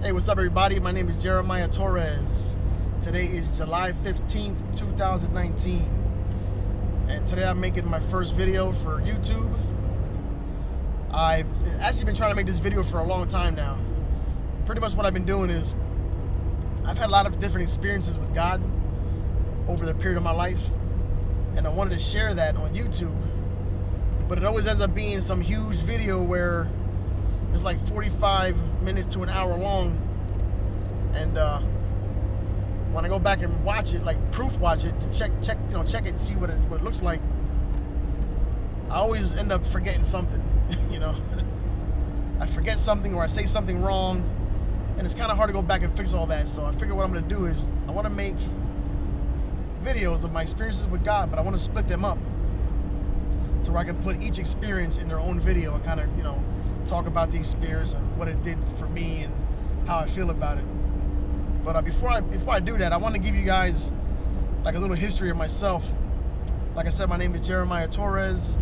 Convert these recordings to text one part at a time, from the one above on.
Hey, what's up, everybody? My name is Jeremiah Torres. Today is July 15th, 2019. And today I'm making my first video for YouTube. I've actually been trying to make this video for a long time now. Pretty much what I've been doing is I've had a lot of different experiences with God over the period of my life. And I wanted to share that on YouTube. But it always ends up being some huge video where it's like 45 minutes to an hour long, and when I go back and watch it, like proof watch it to check it and see what it looks like, I always end up forgetting something. I forget something or I say something wrong, and it's kind of hard to go back and fix all that. So I figure what I'm going to do is I want to make videos of my experiences with God, but I want to split them up to where I can put each experience in their own video and kind of talk about the experience and what it did for me and how I feel about it. But before I do that, I want to give you guys like a little history of myself. Like I said, my name is Jeremiah Torres.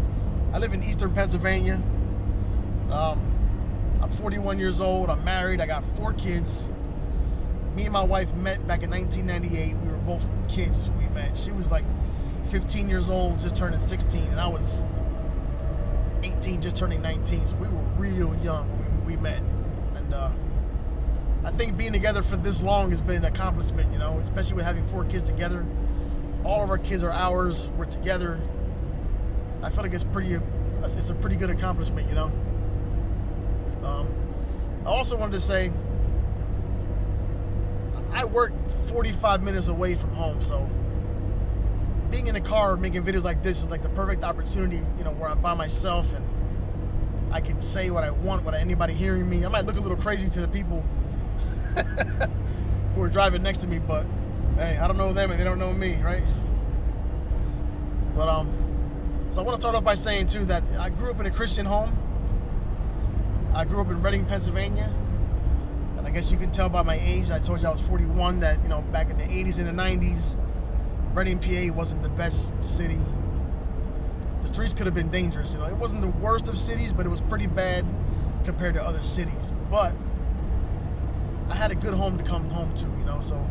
I live in Eastern Pennsylvania. I'm 41 years old. I'm married. I got 4 kids. Me and my wife met back in 1998. We were both kids when we met. She was like 15 years old, just turning 16, and I was 18, just turning 19, so we were real young when we met. And I think being together for this long has been an accomplishment, especially with having 4 kids together. All of our kids are ours. We're together. I feel like it's a pretty good accomplishment, I also wanted to say I work 45 minutes away from home, so being in the car making videos like this is like the perfect opportunity, where I'm by myself and I can say what I want without anybody hearing me. I might look a little crazy to the people who are driving next to me, but hey, I don't know them and they don't know me, right? But so I want to start off by saying too that I grew up in a Christian home. I grew up in Reading, Pennsylvania, and I guess you can tell by my age. I told you I was 41. That back in the 80s and the 90s. Reading, PA wasn't the best city. The streets could have been dangerous. It wasn't the worst of cities, but it was pretty bad compared to other cities. But I had a good home to come home to, so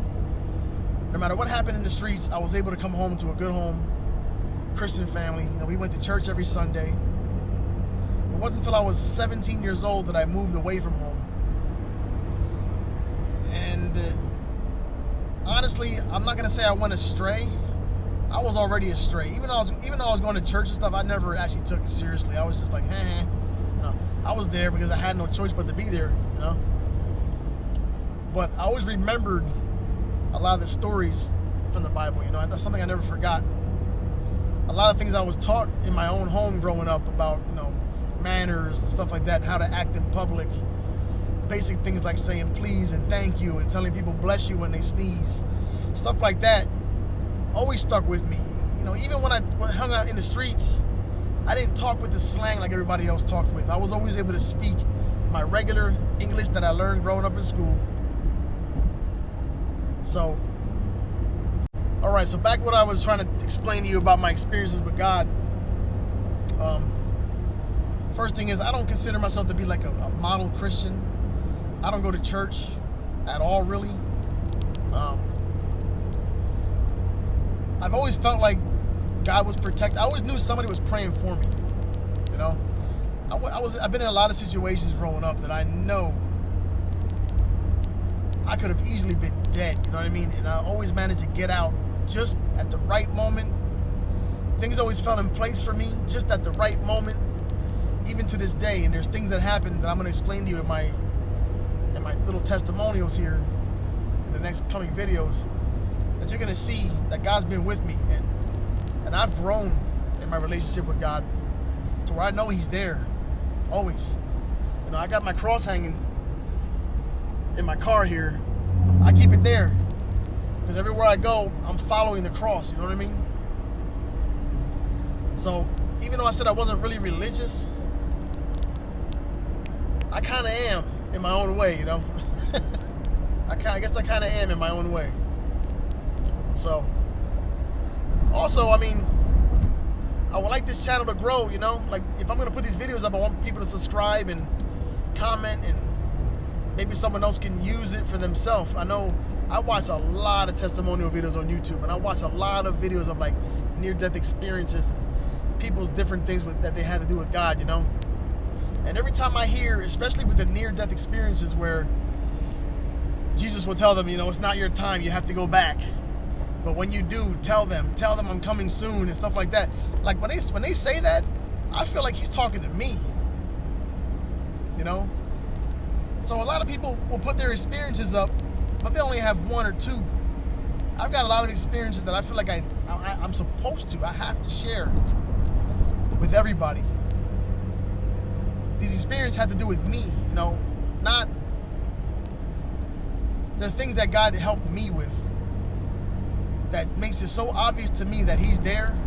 no matter what happened in the streets, I was able to come home to a good home, Christian family. We went to church every Sunday. It wasn't until I was 17 years old that I moved away from home. And honestly, I'm not gonna say I went astray. I was already astray. Even though I was going to church and stuff, I never actually took it seriously. I was just like, I was there because I had no choice but to be there, But I always remembered a lot of the stories from the Bible. That's something I never forgot. A lot of things I was taught in my own home growing up about, manners and stuff like that, and how to act in public. Basic things like saying please and thank you and telling people bless you when they sneeze. Stuff like that always stuck with me. Even when I hung out in the streets, I didn't talk with the slang like everybody else talked with. I was always able to speak my regular English that I learned growing up in school. So, alright, so back what I was trying to explain to you about my experiences with God. First thing is, I don't consider myself to be like a model Christian. I don't go to church at all, really. I've always felt like God was protected. I always knew somebody was praying for me. I've been in a lot of situations growing up that I know I could have easily been dead. You know what I mean? And I always managed to get out just at the right moment. Things always fell in place for me just at the right moment, even to this day. And there's things that happen that I'm going to explain to you in my little testimonials here in the next coming videos, that you're going to see that God's been with me, and I've grown in my relationship with God to where I know He's there always. I got my cross hanging in my car here. I keep it there because everywhere I go, I'm following the cross. You know what I mean? So even though I said I wasn't really religious, I kind of am in my own way, I guess I kind of am in my own way. So, also, I would like this channel to grow, Like, if I'm going to put these videos up, I want people to subscribe and comment and maybe someone else can use it for themselves. I know I watch a lot of testimonial videos on YouTube, and I watch a lot of videos of like near-death experiences and people's different things that they had to do with God, you know. And every time I hear, especially with the near-death experiences where Jesus will tell them, you know, it's not your time, you have to go back. But when you do, tell them I'm coming soon and stuff like that. Like when they say that, I feel like he's talking to me, you know. So a lot of people will put their experiences up, but they only have one or two. I've got a lot of experiences that I feel like I'm supposed to, I have to share with everybody. These experiences had to do with me, you know, not, they're things that God helped me with that makes it so obvious to me that he's there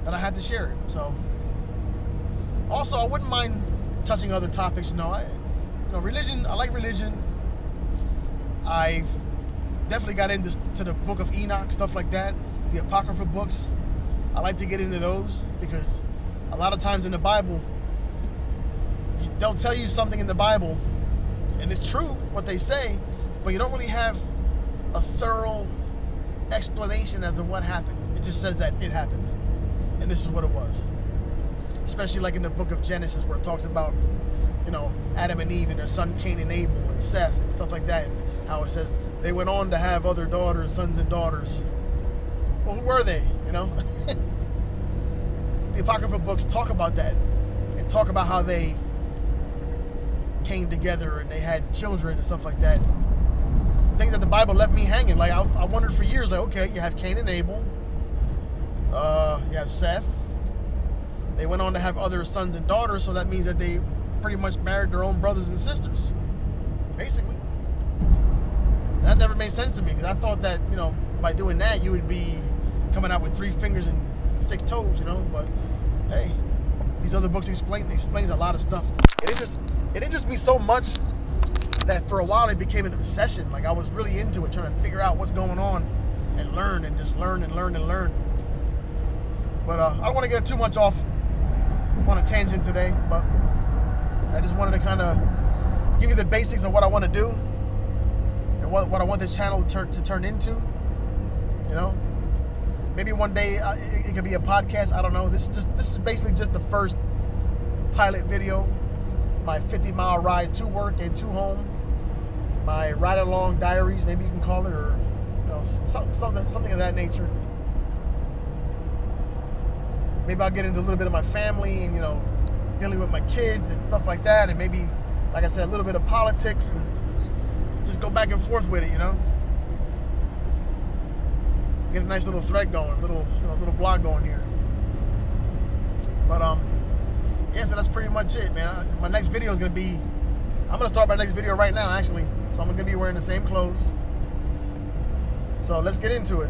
that I had to share it. So also, I wouldn't mind touching other topics. You know, religion, I like religion. I've definitely got into the book of Enoch, stuff like that, the Apocrypha books. I like to get into those because a lot of times in the Bible, they'll tell you something in the Bible, and it's true what they say, but you don't really have a thorough explanation as to what happened. It just says that it happened, and this is what it was. Especially like in the book of Genesis, where it talks about, you know, Adam and Eve and their son Cain and Abel and Seth and stuff like that, and how it says they went on to have other daughters, sons and daughters. Well, who were they, you know? The Apocrypha books talk about that and talk about how they came together and they had children and stuff like that. Things that the Bible left me hanging. Like I wondered for years, like, okay, you have Cain and Abel, you have Seth. They went on to have other sons and daughters, so that means that they pretty much married their own brothers and sisters, basically. That never made sense to me, because I thought that, you know, by doing that you would be coming out with 3 fingers and 6 toes, you know. But hey, these other books explains a lot of stuff. It interests me so much that for a while it became an obsession. Like I was really into it, trying to figure out what's going on and learn and just learn and learn and learn. But I don't want to get too much off on a tangent today, but I just wanted to kind of give you the basics of what I want to do and what I want this channel to turn into, you know. Maybe one day it could be a podcast, I don't know. This is basically just the first pilot video. My 50-mile ride to work and to home, my ride-along diaries, maybe you can call it, or you know, something of that nature. Maybe I'll get into a little bit of my family and, you know, dealing with my kids and stuff like that, and maybe, like I said, a little bit of politics, and just go back and forth with it, you know. Get a nice little thread going, little blog going here. But yeah, so that's pretty much it, man. My next video is going to be, I'm going to start my next video right now, actually. So I'm going to be wearing the same clothes. So let's get into it.